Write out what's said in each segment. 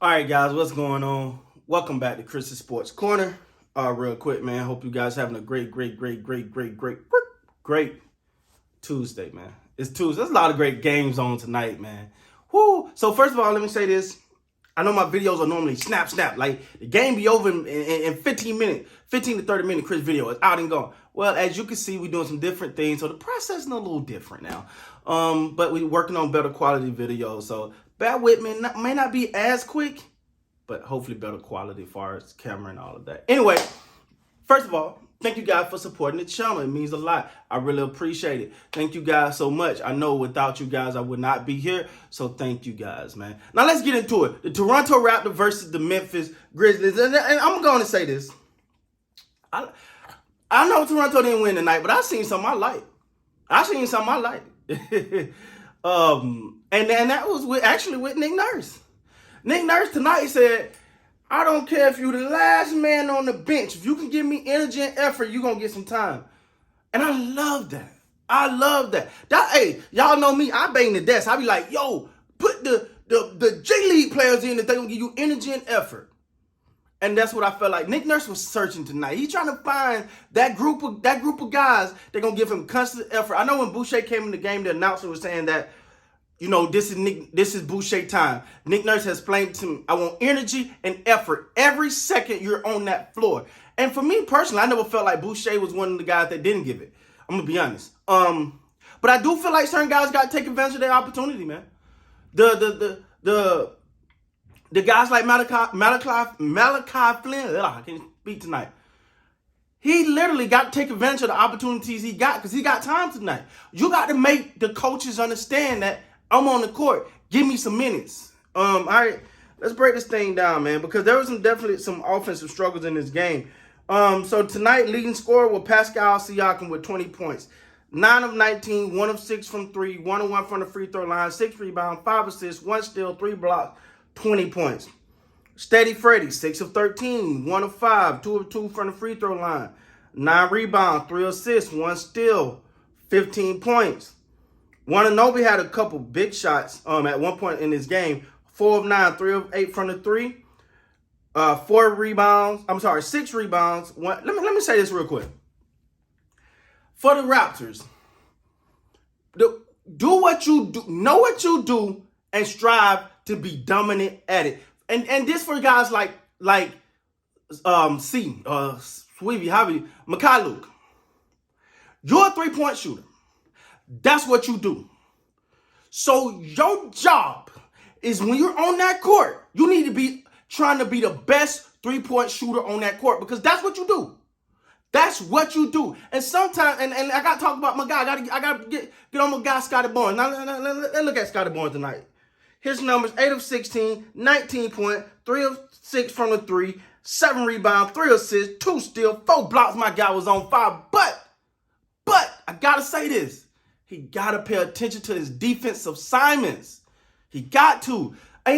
All right, guys, what's going on? Welcome back to Chris's Sports Corner. Real quick, man. Hope you guys having a great Tuesday, man. It's Tuesday. There's a lot of great games on tonight, man. Whoo! So first of all, let me say this. I know my videos are normally snap. Like the game be over in 15 minutes, 15 to 30 minute Chris video is out and gone. Well, as you can see, we're doing some different things. So the process is a little different now. But we're working on better quality videos. So bear with me. May not be as quick, but hopefully better quality as far as camera and all of that. Anyway, first of all, thank you guys for supporting the channel. It means a lot. I really appreciate it. Thank you guys so much. I know without you guys, I would not be here. So thank you guys, man. Now let's get into it. The Toronto Raptors versus the Memphis Grizzlies. And I'm going to say this. I know Toronto didn't win tonight, but I seen something I like. And that was actually with Nick Nurse. Nick Nurse tonight said, I don't care if you're the last man on the bench. If you can give me energy and effort, you're going to get some time. And I love that. Hey, y'all know me. I bang the desk. I be like, yo, put the J League players in that they're going to give you energy and effort. And that's what I felt like. Nick Nurse was searching tonight. He's trying to find that group of guys that going to give him constant effort. I know when Boucher came in the game, the announcer was saying that, you know, this is Boucher time. Nick Nurse has explained to me, I want energy and effort every second you're on that floor. And for me personally, I never felt like Boucher was one of the guys that didn't give it. I'm going to be honest. But I do feel like certain guys got to take advantage of their opportunity, man. The guys like Malachi Flynn, I can't speak tonight. He literally got to take advantage of the opportunities he got because he got time tonight. You got to make the coaches understand that I'm on the court. Give me some minutes. All right, let's break this thing down, man, because there was definitely some offensive struggles in this game. So tonight, leading scorer was Pascal Siakam with 20 points. 9 of 19, 1 of 6 from 3, 1 of 1 from the free throw line, 6 rebounds, 5 assists, 1 steal, 3 blocks, 20 points. Steady Freddie, 6 of 13, 1 of 5, 2 of 2 from the free throw line, 9 rebounds, 3 assists, 1 steal, 15 points. Wananobi had a couple big shots at one point in this game. 4 of 9, 3 of 8 from the 3, 6 rebounds. Let me say this real quick. For the Raptors, do what you do, know what you do, and strive to be dominant at it. And this for guys like Sweevy, Javi, Makai Luke. You're a 3-point shooter. That's what you do. So your job is when you're on that court, you need to be trying to be the best 3-point shooter on that court because that's what you do. That's what you do. And sometimes, and I got to talk about my guy. I got to get on my guy, Scotty Barnes. Now, let's look at Scotty Barnes tonight. His numbers, 8 of 16, 19 points, 3 of 6 from the 3, 7 rebounds, 3 assists, 2 steals, 4 blocks. My guy was on fire. But I got to say this. He got to pay attention to his defensive assignments. He got to.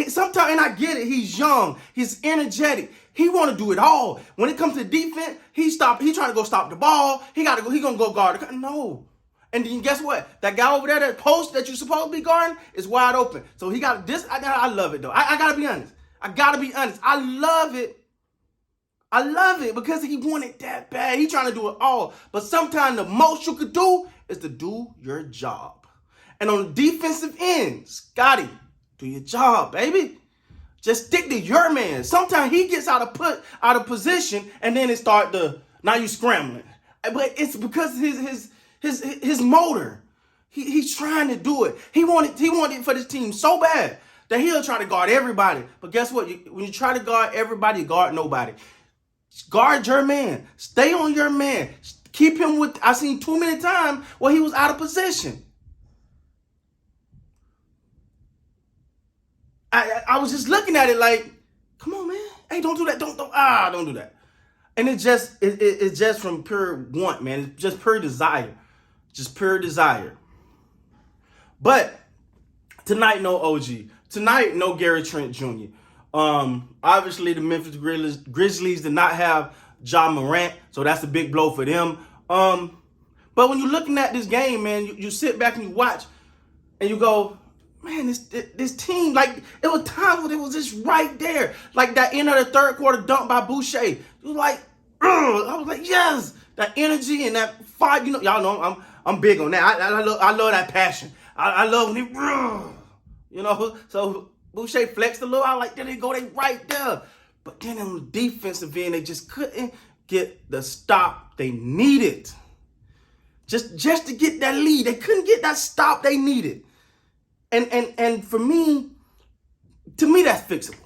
Sometimes, and I get it, he's young, he's energetic. He want to do it all. When it comes to defense, he trying to go stop the ball. He going to go guard. No. And then guess what? That guy over there, that post that you're supposed to be guarding is wide open. So he got this. I love it, though. I got to be honest. I love it because he wanted that bad. He trying to do it all. But sometimes the most you could do is to do your job. And on the defensive end, Scotty, do your job, baby. Just stick to your man. Sometimes he gets out of position, and then now you scrambling. But it's because his motor. He's trying to do it. He wanted it for this team so bad that he'll try to guard everybody. But guess what? When you try to guard everybody, you guard nobody. Guard your man. Stay on your man. Keep him with. I seen too many times where he was out of position. I was just looking at it like, come on, man. Hey, don't do that. Don't do that. And it's just from pure want, man. It's just pure desire. Just pure desire. But tonight, no OG. Tonight, no Gary Trent Jr. Obviously, the Memphis Grizzlies did not have Ja Morant, so that's a big blow for them. But when you're looking at this game, man, you sit back and you watch, and you go, man, this team, like, it was times when it was just right there. Like that end of the third quarter dunk by Boucher. It was like, I was like, yes, that energy and that fight. Y'all know I'm big on that. I love that passion. I love when he, so Boucher flexed a little. I like, there they go, they right there. But then on the defensive end, they just couldn't get the stop they needed. Just to get that lead. They couldn't get that stop they needed. And to me, that's fixable.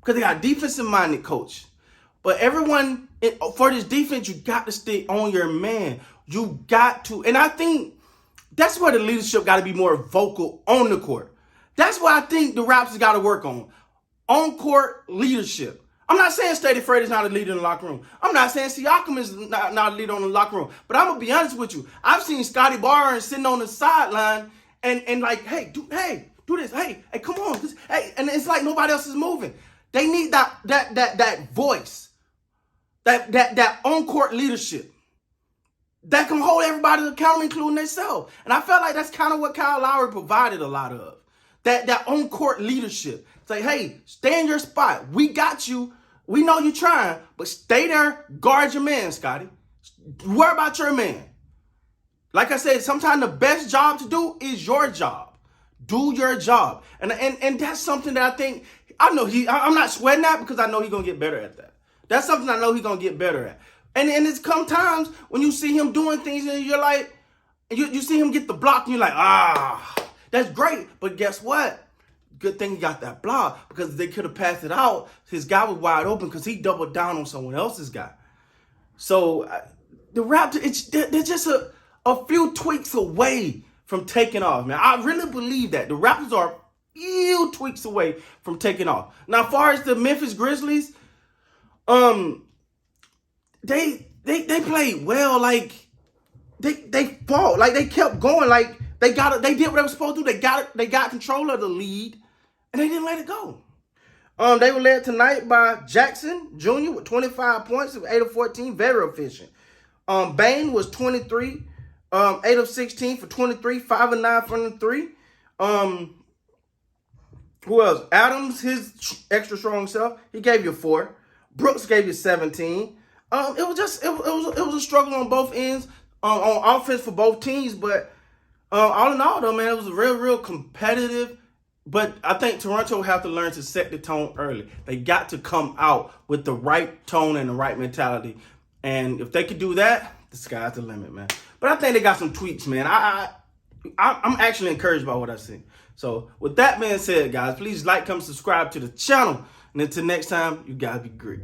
Because they got a defensive-minded coach. But everyone, for this defense, you got to stay on your man. You got to. And I think that's where the leadership got to be more vocal on the court. That's what I think the Raptors got to work on. On-court leadership. I'm not saying Stady Fred is not a leader in the locker room. I'm not saying Siakam is not a leader in the locker room. But I'm going to be honest with you. I've seen Scotty Barnes sitting on the sideline and like, hey, do this. Hey, come on. Hey, and it's like nobody else is moving. They need that voice, that on-court leadership that can hold everybody accountable, including themselves. And I felt like that's kind of what Kyle Lowry provided a lot of. That on-court leadership. Say, hey, stay in your spot. We got you. We know you're trying, but stay there. Guard your man, Scotty. Worry about your man. Like I said, sometimes the best job to do is your job. Do your job. And that's something that I think, I'm not sweating that because I know he's going to get better at that. That's something I know he's going to get better at. And it's come times when you see him doing things and you're like, you see him get the block and you're like, that's great. But guess what? Good thing he got that block because they could have passed it out. His guy was wide open because he doubled down on someone else's guy. So the Raptors, they're just a few tweaks away from taking off, man. I really believe that. The Raptors are a few tweaks away from taking off. Now, as far as the Memphis Grizzlies, they played well. Like, they fought. Like, they kept going. Like, they did what they were supposed to do. They got control of the lead, and they didn't let it go. They were led tonight by Jackson Jr. with 25 points, 8 of 14, very efficient. Bane was 23, 8 of 16 for 23, 5 of 9 from the 3. Who else? Adams, his extra strong self, he gave you 4. Brooks gave you 17. It was a struggle on both ends, on offense for both teams, but all in all, though, man, it was real competitive. But I think Toronto will have to learn to set the tone early. They got to come out with the right tone and the right mentality. And if they could do that, the sky's the limit, man. But I think they got some tweaks, man. I'm actually encouraged by what I see. So with that being said, guys, please like, comment, subscribe to the channel. And until next time, you guys be great.